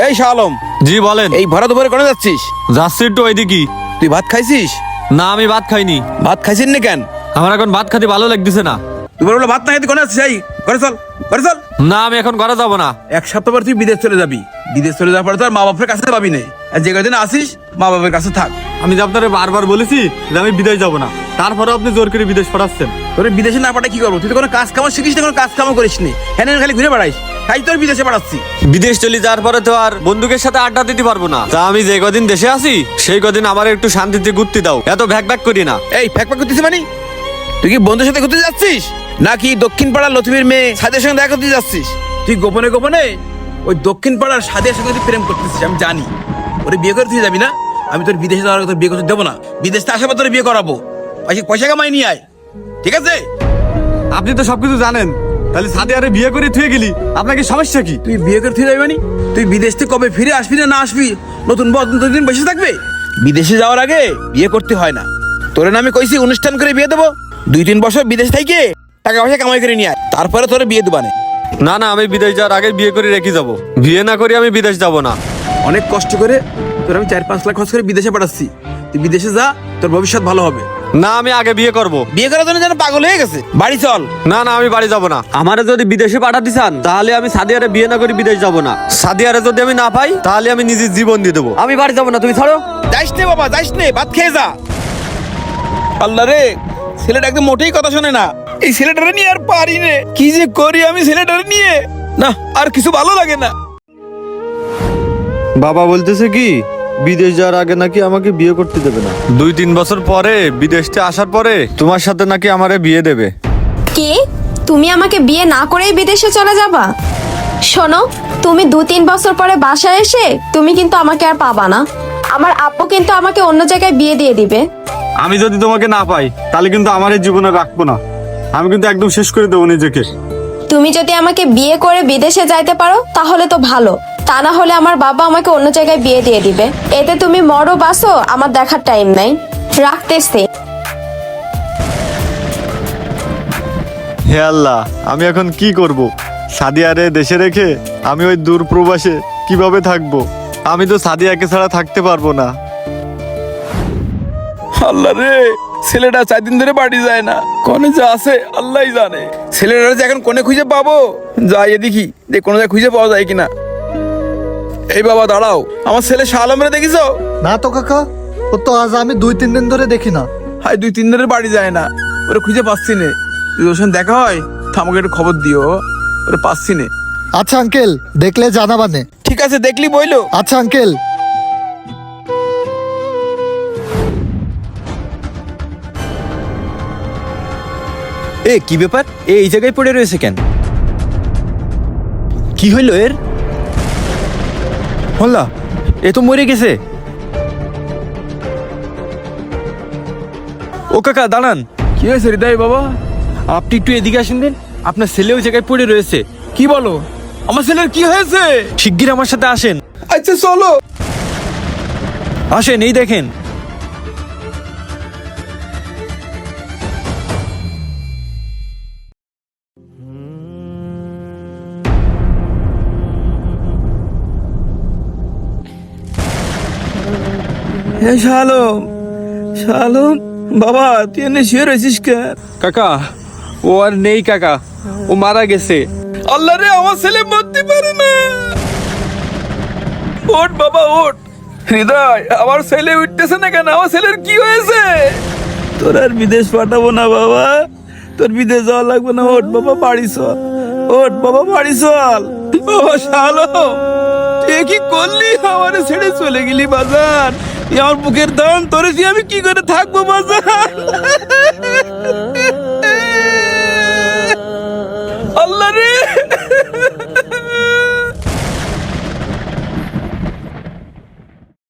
এই শাহ আলম, জি বলেন। এই ভরা দুপুরে কোনে যাচ্ছিস? যাচ্ছি একটু ওইদিকে। তুই ভাত খাইছিস? না, আমি ভাত খাইনি। ভাত খাইছিস না কেন? আমার এখন ভাত খেতে ভালো লাগতেছে না। তুই বলে ভাত না খাইতে কোনে যাচ্ছিস? এই ঘরে চল, ঘরে চল। না, আমি এখন ঘরে যাব না। এক সপ্তাহ পর তুই বিদেশ চলে যাবি। বিদেশ চলে যাওয়ার পর তো আর মা বাপের কাছে পাবি না। আর যে কদিন আসিস মা বাপের কাছে থাক। আমি যে আপনারে বারবার বলেছি যে আমি বিদেশ যাব না, তারপরে আপনি জোর করে বিদেশ পাঠাচ্ছেন। তোর বিদেশে না পাঠাই কি করবো? তুই তো কোনো কাজ কামও শিখিস না, কোনো কাজ কামও করিস নি, হ্যাঁ খালি ঘুরে বেড়াইস। তাই তোর বিদেশে পাঠাচ্ছি। বিদেশ চলে যাওয়ার পরে তো আর বন্ধুকের সাথে আড্ডা দিতে পারবো না। তা আমি যে কদিন দেশে আছি সেই কদিন আমার একটু শান্তিতে ঘুরতে দাও, এত ভ্যাক ভ্যাক করি না। এই ফ্যাক ফ্যাক করতেছিস মানে? তুই কি বন্ধুর সাথে ঘুরতে যাচ্ছিস নাকি দক্ষিণ পাড়ার লতিফির মেয়ে সাদের সঙ্গে দেখা করতে যাচ্ছিস? তুই গোপনে গোপনে ওই দক্ষিণ পাড়ার সাদের সঙ্গে তুই প্রেম করতেছিস, আমি জানি। ওরে বিয়ে করে তুই যাবি না? আমি তোর বিদেশে যাওয়ার তোর বিয়ে করতে দেবো না। বিদেশে আসার পর তোর বিয়ে করাবো। পয়সা কামাই নিয়ে আয়, ঠিক আছে? আপনি তো সবকিছু জানেন, তাহলে সাথে আরে বিয়ে করে থুয়ে গেলি, আপনার কি সমস্যা কি? তুই বিয়ে করে তুই যাবি মানে? তুই বিদেশ থেকে কবে ফিরে আসবি না আসবি? নতুন দিন বসে থাকবে? বিদেশে যাওয়ার আগে বিয়ে করতে হয় না। তোরে না আমি কইছি অনুষ্ঠান করে বিয়ে দেবো? 2-3 বছর বিদেশ থেকে টাকা পয়সা কামাই করে নিয়ে আয়, তারপরে তোরে বিয়ে দেবানে। না না, আমি বিদেশ যাওয়ার আগে বিয়ে করে রেখে যাব। বিয়ে না করি আমি বিদেশ যাব না। অনেক কষ্ট করে তোর আমি 4-5 লাখ খরচ করে বিদেশে পাঠাচ্ছি। তুই বিদেশে যা, তোর ভবিষ্যৎ ভালো হবে। না, আমি আগে বিয়ে করব। বিয়ে করার জন্য যেন পাগল হয়ে গেছে। বাড়ি চল। না না, আমি বাড়ি যাব না। আমারে যদি বিদেশে পাঠাতে চান তাহলে আমি সাদিয়ারে বিয়ে না করি বিদেশ যাব না। সাদিয়ারে যদি আমি না পাই তাহলে আমি নিজের জীবন দিয়ে দেবো। আমি বাড়ি যাব না, তুমি ছাড়ো। যাইস নে বাবা, যাইস নে, ভাত খেয়ে যা। আল্লাহ রে, ছেলেটা একদম মোটেই কথা শোনে না। এই ছেলেটারে নিয়ে আর পারি নে, কি যে করি আমি ছেলেটারে নিয়ে। না, আর কিছু ভালো লাগে না। বাবা বলতেছে কি বিদেশ যাওয়ার আগে নাকি আমাকে বিয়ে করতে দেবে না। 2-3 বছর পরে বিদেশে আসার পরে তোমার সাথে নাকি আমারে বিয়ে দেবে। কি? তুমি আমাকে বিয়ে না করেই বিদেশে চলে যাবা? শোনো, তুমি 2-3 বছর পরে বাসায় এসে তুমি কিন্তু আমাকে আর পাবা না। আমার আব্বু কিন্তু আমাকে অন্য জায়গায় বিয়ে দিয়ে দিবে। আমি যদি তোমাকে না পাই তাহলে কিন্তু আমার এই জীবনে রাখবো না। আমি কিন্তু একদম শেষ করে দেবো নিজেকে। তুমি যদি আমাকে বিয়ে করে বিদেশে যাইতে পারো তাহলে তো ভালো, তা না হলে আমার বাবা আমাকে অন্য জায়গায় বিয়ে দিয়ে দিবে। এতে তুমি মরো বাসো, আমার দেখার টাইম নাই। রাখতেছি। হে আল্লাহ, আমি এখন কি করব? সাদিয়ারে দেশে রেখে আমি ওই দূর প্রবাসে কিভাবে থাকবো? আমি তো সাদিয়াকে ছাড়া থাকতে পারবো না। আল্লাহ রে, ছেলেটা 4 দিন ধরে বাড়ি যায় না, কোনে যে আছে আল্লাহই জানে। ছেলেটা যে এখন কোনে খুঁজে পাবো, যাই দেখি যে কোনো জায়গায় খুঁজে পাওয়া যায় কিনা। এই বাবা দাঁড়াও, আমার ছেলে শাহ আলমরে দেখিছো? না তো কাকা, ও তো আজ আমি 2-3 দিন ধরে দেখি না। হাই 2-3 দিনের বাড়ি যায় না, ওরে খুঁজে পাচ্ছি নে। যদি ওর সঙ্গে দেখা হয় তো আমাকে একটু খবর দিও, ওরে পাচ্ছি নে। আচ্ছা আঙ্কেল, দেখলে জানাবানে। ঠিক আছে, দেখলি বইলো। আচ্ছা আঙ্কেল। এ কি ব্যাপার? এই জায়গায় পড়ে রয়েছে কেন? কি হইলো এর? হল্লা, এ তো মরে গেছে। ও কাকা দাঁড়ান। কি হয়েছে হৃদয় বাবা? আপনি একটু এদিকে আসেন দেন। আপনার ছেলে ওই জায়গায় পড়ে রয়েছে। কি বলো? আমার ছেলের কি হয়েছে? শিগগির আমার সাথে আসেন। আচ্ছা চলো। আসেন, এই দেখেন। হ্যাঁ শালম, শালম বাবা, তুই এনে শুয়ে রয়েছিস কেন? কাকা, ও আর নেই কাকা, ও মারা গেছে। আল্লাহ রে, আমার ছেলে মরতে পারে না। ওঠ বাবা ওঠ। হৃদয়, আমার ছেলে উঠতেছে না কেন? আমার ছেলের কি হয়েছে? তোর আর বিদেশ পাঠাবো না বাবা, তোর বিদেশ যাওয়া লাগবে না। ওঠ বাবা, বাড়ি চল। ওঠ বাবা, বাড়ি চল। বাবা শালম, তুই কি করলি? আমার ছেড়ে চলে গেলি বাজার। তুই আমার বুকের দাম, তোরে দিয়ে আমি কি করে থাকবো বাজার?